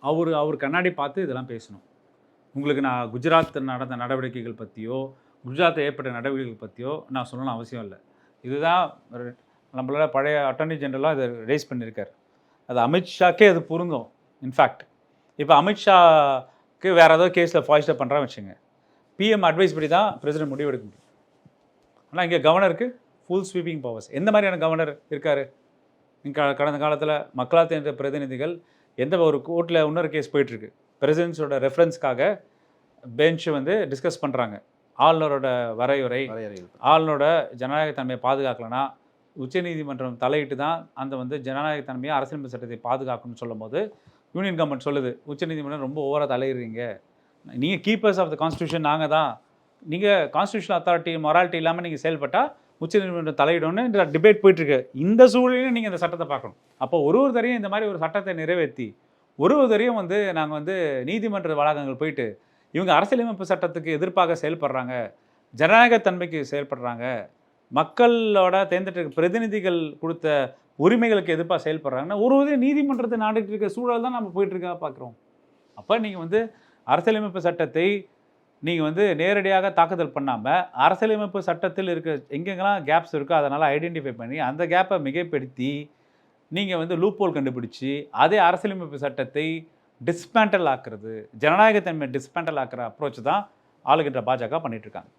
அவர் கண்ணாடி பார்த்து இதெல்லாம் பேசணும். உங்களுக்கு நான் குஜராத் நடந்த நடவடிக்கைகள் பற்றியோ, குஜராத்தில் ஏற்பட்ட நடவடிக்கைகள் பற்றியோ நான் சொல்லணும்னு அவசியம் இல்லை. இதுதான் நம்மளோட பழைய அட்டர்னி ஜெனரலாக இதை ரேஸ் பண்ணியிருக்காரு. அது அமித்ஷாக்கே அது பொருந்தும். இன்ஃபேக்ட் இப்போ அமித்ஷாக்கு வேறு ஏதாவது கேஸில் ஃபாய்ஸ்ட் பண்ணுறான்னு வச்சுங்க, பிஎம் அட்வைஸ் படி தான் பிரசிடென்ட் முடிவெடுக்க முடியும். ஆனால் இங்கே கவர்னருக்கு ஃபுல் ஸ்வீப்பிங் பவர்ஸ். எந்த மாதிரியான கவர்னர் இருக்கார்? கடந்த காலத்தில் மக்களால் தேர்ந்த பிரதிநிதிகள் எந்த ஒரு கோர்ட்டில் இன்னொரு கேஸ் போயிட்டுருக்கு, பிரசிடென்ட்ஸோட ரெஃபரன்ஸ்க்காக பெஞ்ச் டிஸ்கஸ் பண்ணுறாங்க. ஆளுநரோட வரையுறை, ஆளுநரோட ஜனநாயகத்தன்மையை பாதுகாக்கலைன்னா உச்சநீதிமன்றம் தலையிட்டு தான் அந்த ஜனநாயகத்தன்மையை அரசியலமைப்பு சட்டத்தை பாதுகாக்கணும்னு சொல்லும் போது யூனியன் கவர்மெண்ட் சொல்லுது, உச்சநீதிமன்றம் ரொம்ப ஓவராக தலையிடுறீங்க, நீங்கள் கீப்பர்ஸ் ஆஃப் த கான்ஸ்டியூஷன் நாங்கள் தான், நீங்கள் கான்ஸ்டியூஷனல் அத்தாரிட்டி மொராலிட்டி இல்லாமல் நீங்கள் செயல்பட்டால் உச்சநீதிமன்றம் தலையிடணும்னு டிபேட் போயிட்டுருக்கு. இந்த சூழலையும் நீங்கள் இந்த சட்டத்தை பார்க்கணும். அப்போ ஒரு தரையும் இந்த மாதிரி ஒரு சட்டத்தை நிறைவேற்றி ஒரு தரையும் நாங்கள் நீதிமன்ற வளாகங்கள் போயிட்டு இவங்க அரசியலமைப்பு சட்டத்துக்கு எதிர்ப்பாக செயல்படுறாங்க, ஜனநாயகத்தன்மைக்கு செயல்படுறாங்க, மக்களோட தேர்ந்தெடுக்க பிரதிநிதிகள் கொடுத்த உரிமைகளுக்கு எதிர்ப்பாக செயல்படுறாங்கன்னா ஒரு நீதிமன்றத்தை நாடிட்டு இருக்க சூழல் தான் நம்ம போயிட்டுருக்கா பார்க்குறோம். அப்போ நீங்கள் அரசியலமைப்பு சட்டத்தை நீங்கள் நேரடியாக தாக்குதல் பண்ணாமல் அரசியலமைப்பு சட்டத்தில் இருக்க எங்கெங்கெல்லாம் கேப்ஸ் இருக்கோ அதனால் ஐடென்டிஃபை பண்ணி அந்த கேப்பை மிகைப்படுத்தி நீங்கள் லூப்போல் கண்டுபிடிச்சி அதே அரசியலமைப்பு சட்டத்தை டிஸ்மேண்டல் ஆக்குறது, ஜனநாயகத்தன்மை டிஸ்மேண்டல் ஆக்குற அப்ரோச் தான் ஆளுகின்ற பாஜக பண்ணிகிட்ருக்காங்க.